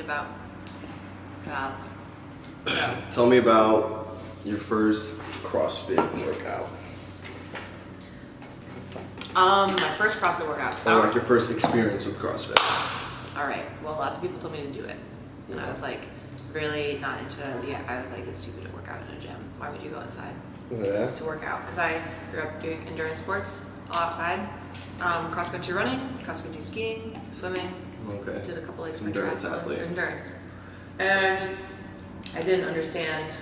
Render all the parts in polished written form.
about jobs. Tell me about your first CrossFit workout. My first CrossFit workout. Or like your first experience with CrossFit. All right. Well, lots of people told me to do it, and I was like, really not into the. I was like, it's stupid to work out in a gym. Why would you go inside to work out? Because I grew up doing endurance sports all outside, cross country running, cross country skiing, swimming. Okay. Did a couple like Endurance athlete. Endurance, and I didn't understand.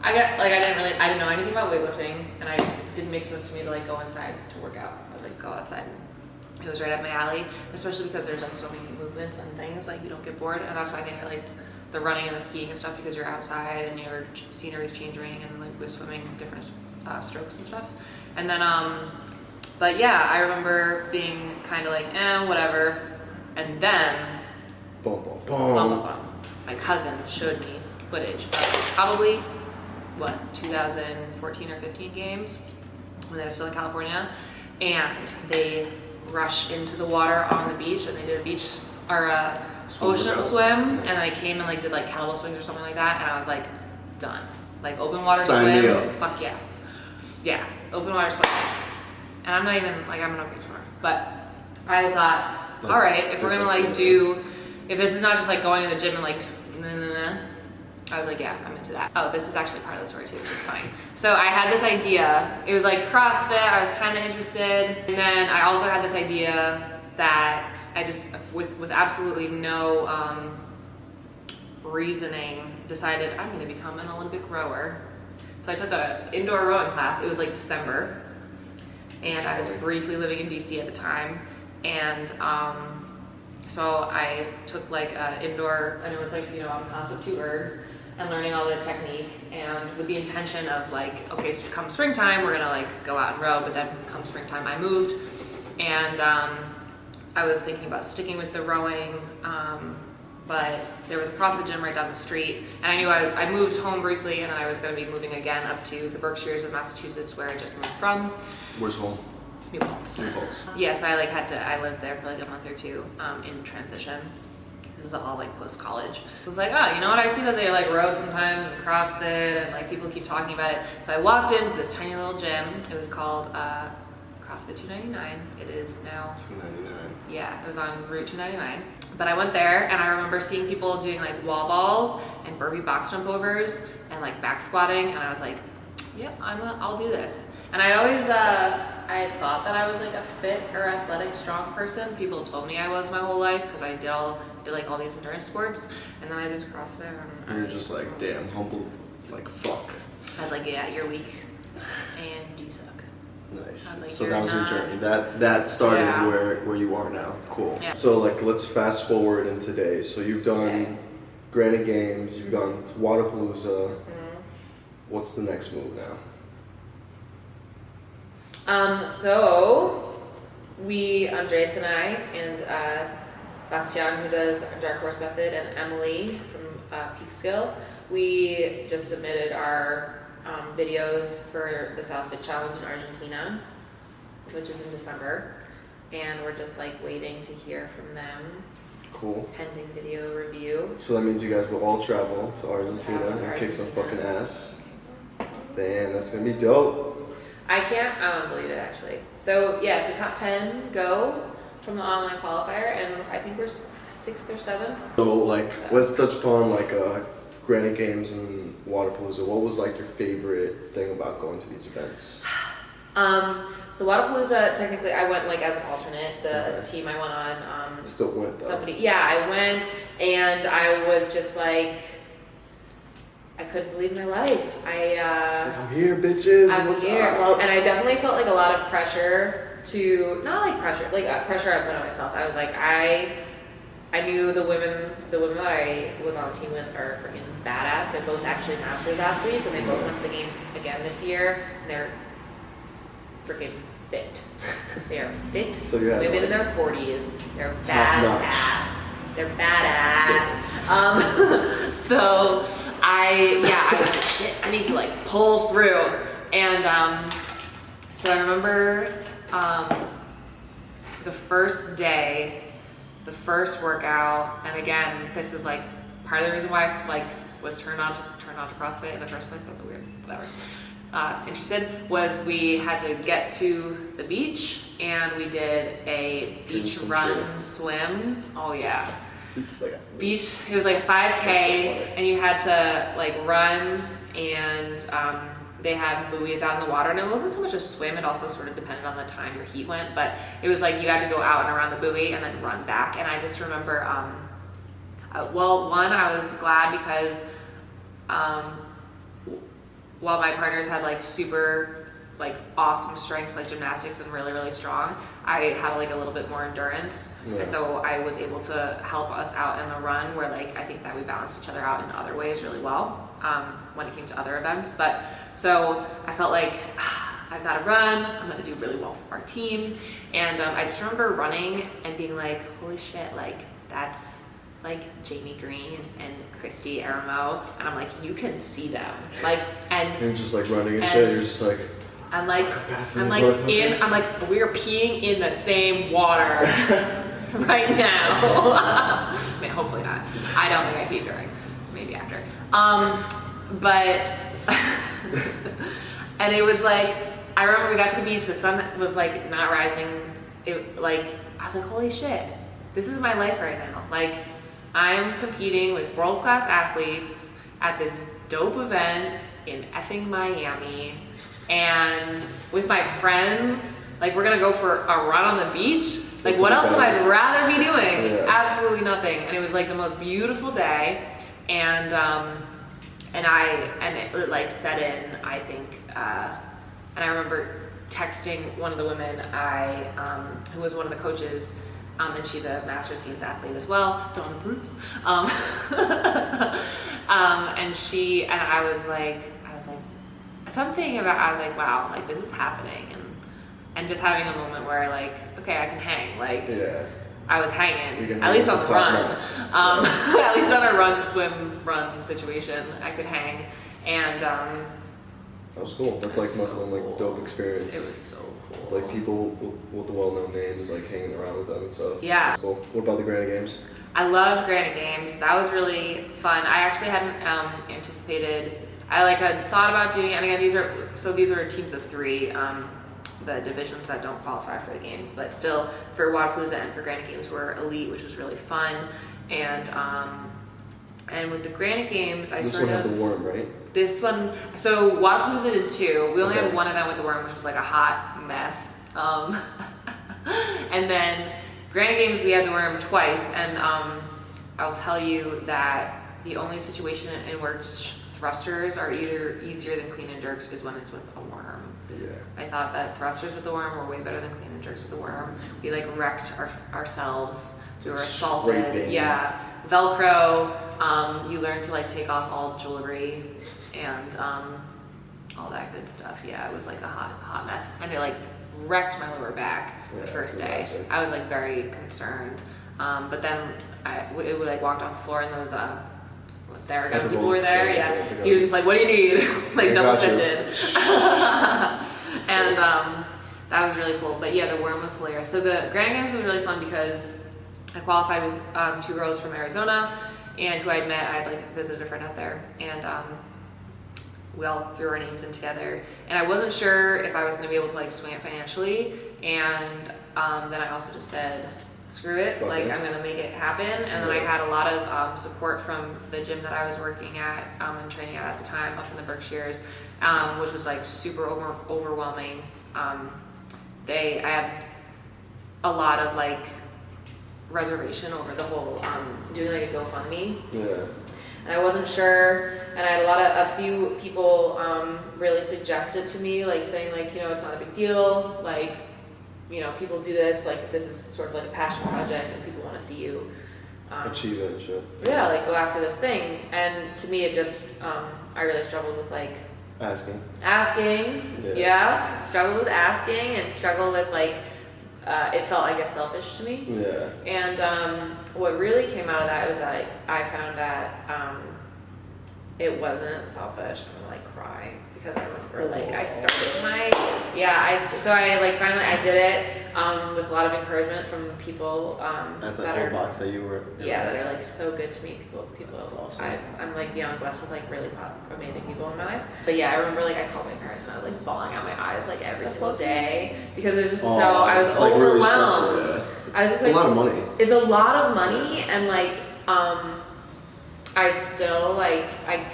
I didn't know anything about weightlifting, and it didn't make sense to me to like go inside to work out. I was like, go outside. It was right up my alley, especially because there's like so many movements and things, like you don't get bored, and that's why I think I liked the running and the skiing and stuff, because you're outside and your scenery's changing, and like with swimming, different strokes and stuff. And then, but yeah, I remember being kind of like, whatever. And then, Boom, boom, boom. my cousin showed me footage of probably 2014 or 15 games when they were still in California, and they rushed into the water on the beach, and they did a beach or a ocean swim, and I came and like did like kettlebell swings or something like that, and I was like, done. Like open water Sign me up. swim, fuck yes. Yeah, open water swim. And I'm not even like, I'm an okay swimmer, but I thought, all right, if we're gonna like if this is not just like going to the gym and like, I was like, yeah, I'm into that. Oh, this is actually part of the story too, which is funny. So I had this idea, it was like CrossFit, I was kind of interested. And then I also had this idea that I just, with absolutely no reasoning, decided I'm gonna become an Olympic rower. So I took an indoor rowing class, it was like December. And I was briefly living in DC at the time. And so I took like indoor, and it was like, on concept 2 ergs, and learning all the technique, and with the intention of like, okay, so come springtime, we're gonna like go out and row, but then come springtime I moved, and I was thinking about sticking with the rowing, but there was a CrossFit gym right down the street, and I knew I moved home briefly, and then I was gonna be moving again up to the Berkshires of Massachusetts, where I just moved from. Where's home? New Paltz. Yes, I lived there for like a month or two in transition. This is all like post-college. I was like, oh, you know what? I see that they like row sometimes and CrossFit, and like people keep talking about it. So I walked into this tiny little gym. It was called CrossFit 299. It is now 299. Yeah, it was on Route 299. But I went there, and I remember seeing people doing like wall balls and burpee box jump overs and like back squatting, and I was like, yep, I'll do this. And I always I thought that I was like a fit or athletic strong person. People told me I was my whole life, because I did like all these endurance sports, and then I did CrossFit. And you're just like, damn, humble, like fuck. I was like, yeah, you're weak, and you suck. Nice. Like, so that was your journey. That started where you are now. Cool. Yeah. So like, let's fast forward in today. So you've done Granite Games, you've gone to Waterpalooza. Mm-hmm. What's the next move now? So Andreas and I, and Bastian, who does Dark Horse Method, and Emily from Peekskill, we just submitted our videos for the SouthFit Challenge in Argentina, which is in December, and we're just like waiting to hear from them. Cool. Pending video review. So that means you guys will all travel to Argentina and kick some fucking ass. Damn, that's gonna be dope. I can't believe it, actually. So yeah, it's a top 10 go from the online qualifier, and I think we're 6th or 7th. So let's touch upon like Granite Games and Waterpalooza. What was like your favorite thing about going to these events? So Waterpalooza, technically, I went like as an alternate. The team I went on. Still went though. I went, and I was just like, I couldn't believe my life. I'm here, bitches. I'm here. And I definitely felt like a lot of pressure pressure I put on myself. I was like, I knew the women that I was on a team with are freaking badass. They're both actually masters athletes, and they both went to the games again this year, and they're freaking fit. They are fit. So you have women in their 40s. They're badass. They're badass. So I was like, shit, I need to like pull through. And so I remember the first day, the first workout, and again, this is like part of the reason why I like was turned on to CrossFit in the first place. That's weird, whatever. Interested, was we had to get to the beach, and we did a beach run swim. Oh yeah. Beach, it was like a 5K, and you had to like run, and they had buoys out in the water, and it wasn't so much a swim, it also sort of depended on the time your heat went, but it was like you had to go out and around the buoy and then run back. And I just remember, well, one, I was glad because while my partners had like super like awesome strengths, like gymnastics, and really, really strong, I had like a little bit more endurance. Yeah. And so I was able to help us out in the run, where like I think that we balanced each other out in other ways really well when it came to other events. But so I felt like I've got to run, I'm going to do really well for our team. And I just remember running and being like, holy shit, like that's like Jamie Green and Christy Aramo, and I'm like, you can see them, like, and you're just like running and shit. You're just like, I'm like, we're peeing in the same water right now. I mean, hopefully not. I don't think I peed during, maybe after. But and it was like, I remember we got to the beach. The sun was like not rising. It like I was like, holy shit, this is my life right now. Like, I'm competing with world-class athletes at this dope event in effing Miami, and with my friends, like we're gonna go for a run on the beach. Like, what else would I rather be doing? Yeah. Absolutely nothing. And it was like the most beautiful day, and it like set in, I think, and I remember texting one of the women who was one of the coaches. And she's a Masters Games athlete as well, Donna Bruce. And I was like, something about, I was like, wow, like this is happening, and just having a moment where like, okay, I can hang, like, yeah. I was hanging, at least on the run, at least on a swim run situation, I could hang, and that was cool. That's like must have been like dope experience. It was so cool. Like people with the well-known names, like hanging around with them and stuff. Yeah. Cool. What about the Granite Games? I loved Granite Games. That was really fun. I actually hadn't anticipated. I had thought about doing it. And again, these are teams of 3. The divisions that don't qualify for the games, but still for Wadapalooza and for Granite Games were elite, which was really fun. And with the Granite Games, this one had the worm, right? This one, so Wadapalooza did 2. We only had one event with the worm, which was like a hot mess. And then Granite Games, we had the worm twice, and I'll tell you that the only situation in which thrusters are either easier than clean and jerks is when it's with a worm. Yeah. I thought that thrusters with the worm were way better than clean and jerks with the worm. We like wrecked ourselves. We were assaulted. Scraping. Yeah. Velcro. You learn to like take off all jewelry and all that good stuff. Yeah, it was like a hot mess, and it like wrecked my lower back the first day. Imagine. I was like very concerned. But then we like walked off the floor, and those Theragun people were there. Yeah, he was just like, "What do you need?" Like double fisted. And that was really cool. But yeah, the worm was hilarious. So the Granite Games was really fun because I qualified with 2 girls from Arizona, and who I'd met. I'd like visited a friend out there, and we all threw our names in together. And I wasn't sure if I was going to be able to like swing it financially, and then I also just said, screw it, like I'm gonna make it happen. And then I had a lot of support from the gym that I was working at and training at the time up in the Berkshires, which was like super overwhelming. I had a lot of like reservation over the whole doing like a GoFundMe. Yeah. And I wasn't sure, and I had a few people really suggested to me, like saying like, it's not a big deal, like, people do this, like this is sort of like a passion project, and people want to see you achieve it and shit. Yeah, like go after this thing. And to me, it just, I really struggled with like asking. Yeah, struggled with asking, and struggled with like, it felt, I guess, selfish to me. Yeah. And what really came out of that was that I found that it wasn't selfish. I'm gonna like cry because I remember like I started I like finally I did it with a lot of encouragement from people at that the are box that you were that are like so good to me. People That's awesome. I'm like beyond blessed with like really amazing people in my life. But yeah, I remember like I called my parents and I was like bawling out my eyes like every single day because it was just I was like overwhelmed. Really yeah. I was just it's like, a lot of money. It's a lot of money, and like I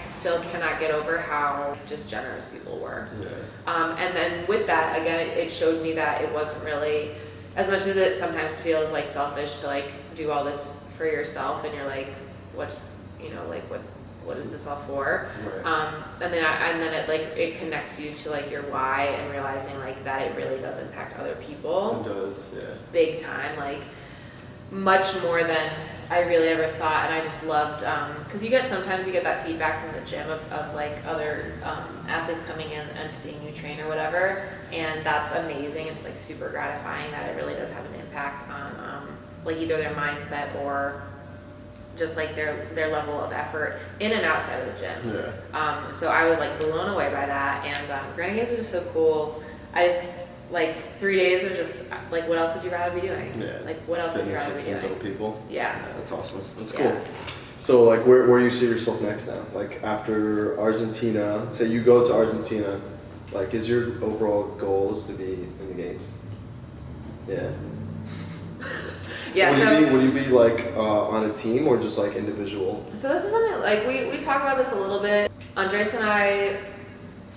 still cannot get over how just generous people were. Yeah. And then with that, again, it showed me that it wasn't really, as much as it sometimes feels like selfish to like do all this for yourself, and you're like, what's, like what is this all for? Right. And then it like it connects you to like your why and realizing like that it really does impact other people. It does, yeah. Big time, like much more than I really ever thought. And I just loved because sometimes you get that feedback from the gym of like other athletes coming in and seeing you train or whatever, and that's amazing. It's like super gratifying that it really does have an impact on like either their mindset or just like their level of effort in and outside of the gym. Yeah. So I was like blown away by that, and Granny Games was just so cool. I just like 3 days of just like, what else would you rather be doing? Yeah. Like what else would you rather be doing? Little people. Yeah. That's awesome. That's Yeah. cool. So like where do you see yourself next now? Like after Argentina, say you go to Argentina, like is your overall goal is to be in the games? Yeah. Yeah. Would you be like on a team or just like individual? So this is something like we talk about this a little bit. Andres and I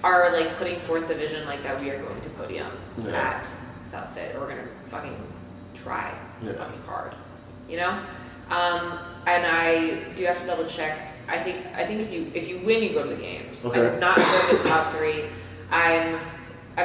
are like putting forth the vision like that we are going to podium at SouthFit. We're gonna fucking try fucking hard, And I do have to double check. I think if you win, you go to the games. Okay. I'm not sure if it's top 3. I'm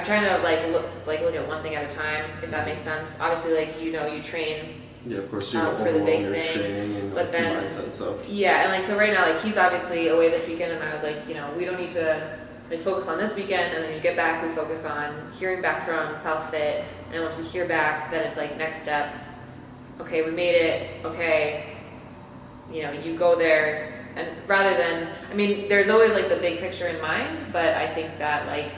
trying to look at one thing at a time, if that makes sense. Obviously, like you train. Yeah, of course you don't for the overwhelm big your thing, training and but like, then mindset and stuff. Yeah, and like so right now, like he's obviously away this weekend, and I was like, we don't need to like focus on this weekend, and then you get back, we focus on hearing back from SouthFit, and once we hear back, then it's like next step. Okay, we made it. Okay, you go there, and rather than, there's always like the big picture in mind, but I think that like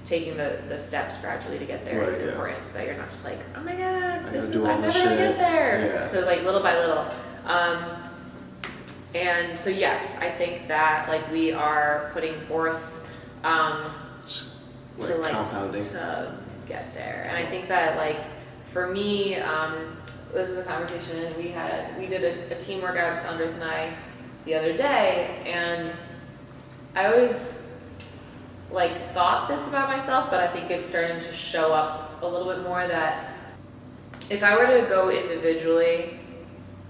taking the steps gradually to get there is important, so that you're not just like, oh my god, I'm never gonna get there. Yeah. So like little by little. And so yes, I think that like we are putting forth compounding to get there, and I think that like for me, this is a conversation we did a team workout, just Andres and I, the other day, and I always like thought this about myself, but I think it's starting to show up a little bit more that if I were to go individually,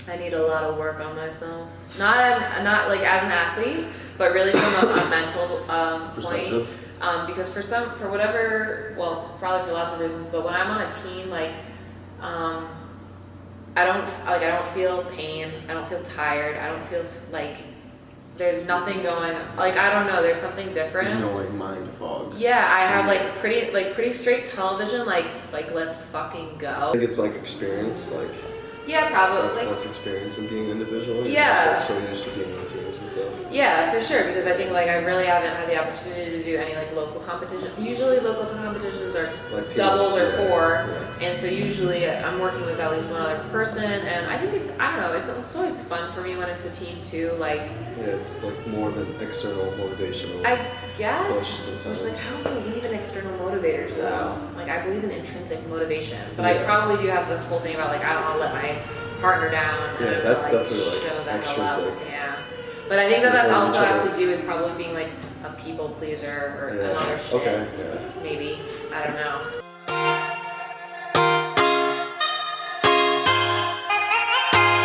I need a lot of work on myself. Not like as an athlete, but really from a mental point. Because for lots of reasons, but when I'm on a team, like I don't feel pain. I don't feel tired. I don't feel like there's nothing going. Like I don't know. There's something different. There's no like mind fog. Yeah, I have like pretty straight television. Like let's fucking go. I think it's like experience, like. Yeah, probably. Less experience in being individual. Yeah. You're just, like, so used to being on teams and stuff. Yeah, for sure. Because I think like I really haven't had the opportunity to do any like local competition. Usually local competitions are like teams, doubles or 4, and so usually I'm working with at least one other person. And I think it's always fun for me when it's a team too. Like it's like more of an external motivational. I guess. It's like I don't believe in external motivators though. Like I believe in intrinsic motivation, but I probably do have the whole thing about like I don't want to let my partner down. Yeah, and that's like, definitely like show that extrinsic. Yeah, but I think that also has to do with probably being like a people pleaser or another shit. Okay, yeah. Maybe, I don't know.